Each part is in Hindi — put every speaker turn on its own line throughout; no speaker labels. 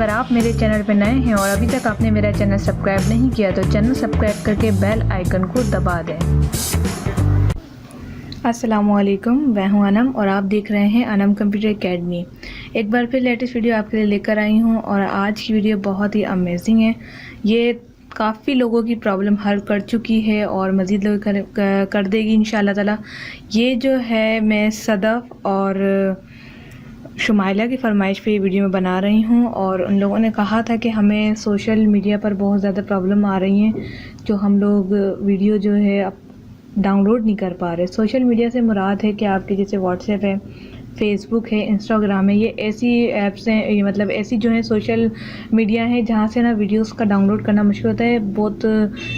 अगर आप मेरे चैनल पर नए हैं और अभी तक आपने मेरा चैनल सब्सक्राइब नहीं किया तो चैनल सब्सक्राइब करके बेल आइकन को दबा दें। अस्सलामुअलैकुम, मैं हूं अनम और आप देख रहे हैं अनम कंप्यूटर एकेडमी। एक बार फिर लेटेस्ट वीडियो आपके लिए लेकर आई हूं और आज की वीडियो बहुत ही अमेजिंग है। ये काफ़ी लोगों की प्रॉब्लम हल कर चुकी है और मज़ीद लोग कर देगी इंशाल्लाह ताला। ये जो है मैं सदफ़ और शुमाइला की फरमाइश पे वीडियो में बना रही हूँ और उन लोगों ने कहा था कि हमें सोशल मीडिया पर बहुत ज़्यादा प्रॉब्लम आ रही हैं, जो हम लोग वीडियो जो है डाउनलोड नहीं कर पा रहे। सोशल मीडिया से मुराद है कि आपके जैसे व्हाट्सएप है, फेसबुक है, इंस्टाग्राम है, ये ऐसी ऐप्स हैं, ये मतलब ऐसी जो है सोशल मीडिया है जहाँ से ना वीडियोस का डाउनलोड करना मुश्किल होता है। बहुत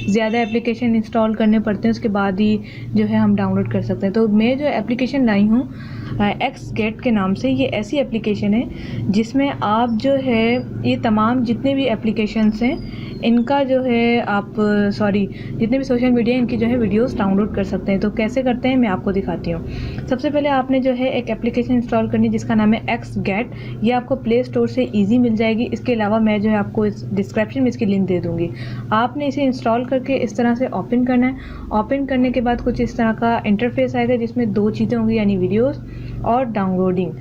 ज़्यादा एप्लीकेशन इंस्टॉल करने पड़ते हैं, उसके बाद ही जो है हम डाउनलोड कर सकते हैं। तो मैं जो एप्लीकेशन लाई हूँ एक्स गेट के नाम से, ये ऐसी एप्लीकेशन है जिसमें आप जो है ये तमाम जितने भी एप्लीकेशंस हैं इनका जो है आप जितने भी सोशल मीडिया इनकी जो है वीडियोस डाउनलोड कर सकते हैं। तो कैसे करते हैं मैं आपको दिखाती हूँ। सबसे पहले आपने जो है एक एप्लीकेशन इंस्टॉल करनी जिसका नाम है एक्स गेट। ये आपको प्ले स्टोर से इजी मिल जाएगी। इसके अलावा मैं जो है आपको इस डिस्क्रिप्शन में इसकी लिंक दे दूँगी। आपने इसे इंस्टॉल करके इस तरह से ओपन करना है। ओपन करने के बाद कुछ इस तरह का इंटरफेस आएगा जिसमें दो चीज़ें होंगी, यानी वीडियोज़ और डाउनलोडिंग।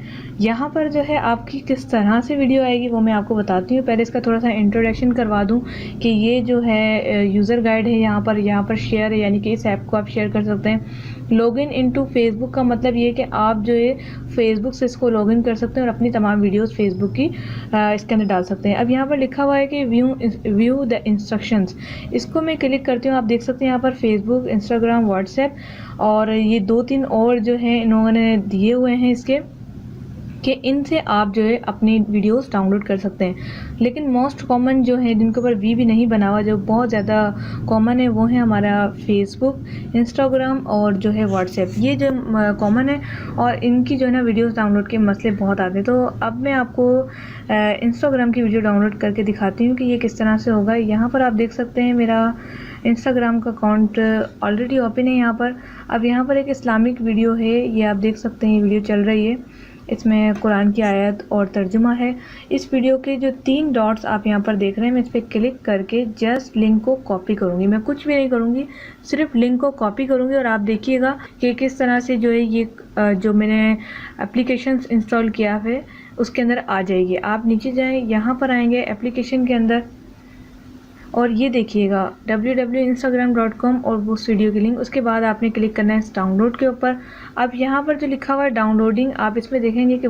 यहाँ पर जो है आपकी किस तरह से वीडियो आएगी वो मैं आपको बताती हूँ। पहले इसका थोड़ा सा इंट्रोडक्शन करवा दूँ कि ये जो है यूज़र गाइड है। यहाँ पर शेयर है, यानी कि इस ऐप को आप शेयर कर सकते हैं। लॉगिन इनटू फेसबुक का मतलब ये है कि आप जो है फेसबुक से इसको लॉगिन कर सकते हैं और अपनी तमाम वीडियोस फेसबुक की इसके अंदर डाल सकते हैं। अब यहाँ पर लिखा हुआ है कि व्यू द इंस्ट्रक्शंस, इसको मैं क्लिक करती हूँ। आप देख सकते हैं यहाँ पर फेसबुक, इंस्टाग्राम, व्हाट्सएप और ये 2-3 और जो है इन लोगों ने दिए हुए हैं इसके कि इनसे आप जो है अपनी वीडियोस डाउनलोड कर सकते हैं। लेकिन मोस्ट कॉमन जो है जिनके ऊपर वी भी नहीं बना हुआ, जो बहुत ज़्यादा कॉमन है, वो है हमारा फेसबुक, इंस्टाग्राम और जो है व्हाट्सएप। ये जो कॉमन है और इनकी जो है ना वीडियोस डाउनलोड के मसले बहुत आते हैं। तो अब मैं आपको इंस्टाग्राम की वीडियो डाउनलोड करके दिखाती हूँ कि ये किस तरह से होगा। यहाँ पर आप देख सकते हैं मेरा इंस्टाग्राम का अकाउंट ऑलरेडी ओपन है यहाँ पर। अब यहाँ पर एक इस्लामिक वीडियो है, ये आप देख सकते हैं, ये वीडियो चल रही है। इसमें कुरान की आयत और तर्जुमा है। इस वीडियो के जो 3 डॉट्स आप यहाँ पर देख रहे हैं, मैं इस पर क्लिक करके जस्ट लिंक को कॉपी करूँगी। मैं कुछ भी नहीं करूँगी, सिर्फ लिंक को कॉपी करूँगी और आप देखिएगा कि किस तरह से जो है ये जो मैंने एप्लीकेशंस इंस्टॉल किया है उसके अंदर आ जाएगी। आप नीचे जाएँ, यहाँ पर आएंगे एप्लीकेशन के अंदर और ये देखिएगा www.instagram.com और उस वीडियो की लिंक। उसके बाद आपने क्लिक करना है इस डाउनलोड के ऊपर। अब यहाँ पर जो लिखा हुआ है डाउनलोडिंग, आप इसमें देखेंगे कि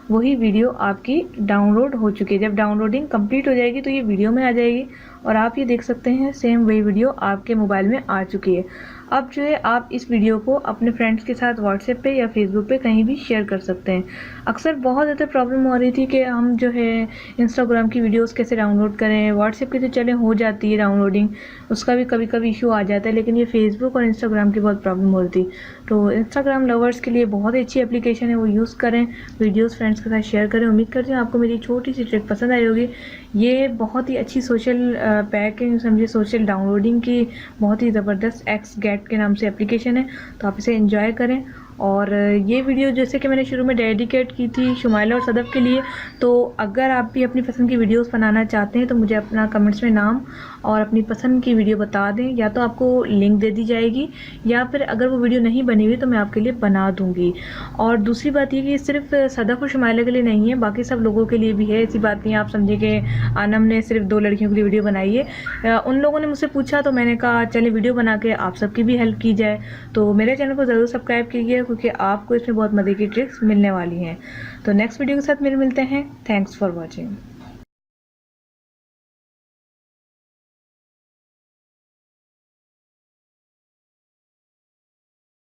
वही वीडियो आपकी डाउनलोड हो चुकी है। जब डाउनलोडिंग कंप्लीट हो जाएगी तो ये वीडियो में आ जाएगी और आप ये देख सकते हैं सेम वही वीडियो आपके मोबाइल में आ चुकी है। अब जो है आप इस वीडियो को अपने फ्रेंड्स के साथ व्हाट्सएप पे या फेसबुक पे कहीं भी शेयर कर सकते हैं। अक्सर बहुत ज़्यादा प्रॉब्लम हो रही थी कि हम जो है इंस्टाग्राम की वीडियोस कैसे डाउनलोड करें। व्हाट्सएप की तो चले हो जाती है डाउनलोडिंग, उसका भी कभी कभी इशू आ जाता है, लेकिन ये फेसबुक और इंस्टाग्राम की बहुत प्रॉब्लम हो रही थी। तो इंस्टाग्राम लवर्स के लिए बहुत अच्छी एप्लीकेशन है, वो यूज़ करें, वीडियोज़ फ्रेंड्स के साथ शेयर करें। उम्मीद करती हूँ आपको मेरी छोटी सी ट्रिक पसंद आई होगी। ये बहुत ही अच्छी सोशल पैकिंग समझिए, सोशल डाउनलोडिंग की बहुत ही ज़बरदस्त एक्स गेट के नाम से एप्लीकेशन है। तो आप इसे एंजॉय करें। और ये वीडियो जैसे कि मैंने शुरू में डेडिकेट की थी शुमाइला और सदफ़ के लिए, तो अगर आप भी अपनी पसंद की वीडियोस बनाना चाहते हैं तो मुझे अपना कमेंट्स में नाम और अपनी पसंद की वीडियो बता दें। या तो आपको लिंक दे दी जाएगी या फिर अगर वो वीडियो नहीं बनी हुई तो मैं आपके लिए बना दूँगी। और दूसरी बात ये कि सिर्फ सदफ़ और शुमाइला के लिए नहीं है, बाकी सब लोगों के लिए भी है। ऐसी बात नहीं आप समझे कि आनम ने सिर्फ 2 लड़कियों के लिए वीडियो बनाई है। उन लोगों ने मुझसे पूछा तो मैंने कहा चले वीडियो बना के आप सबकी भी हेल्प की जाए। तो मेरे चैनल को ज़रूर सब्सक्राइब कीजिए क्योंकि आपको इसमें बहुत मज़े की ट्रिक्स मिलने वाली हैं। तो नेक्स्ट वीडियो के साथ मिलते हैं। Thanks for watching.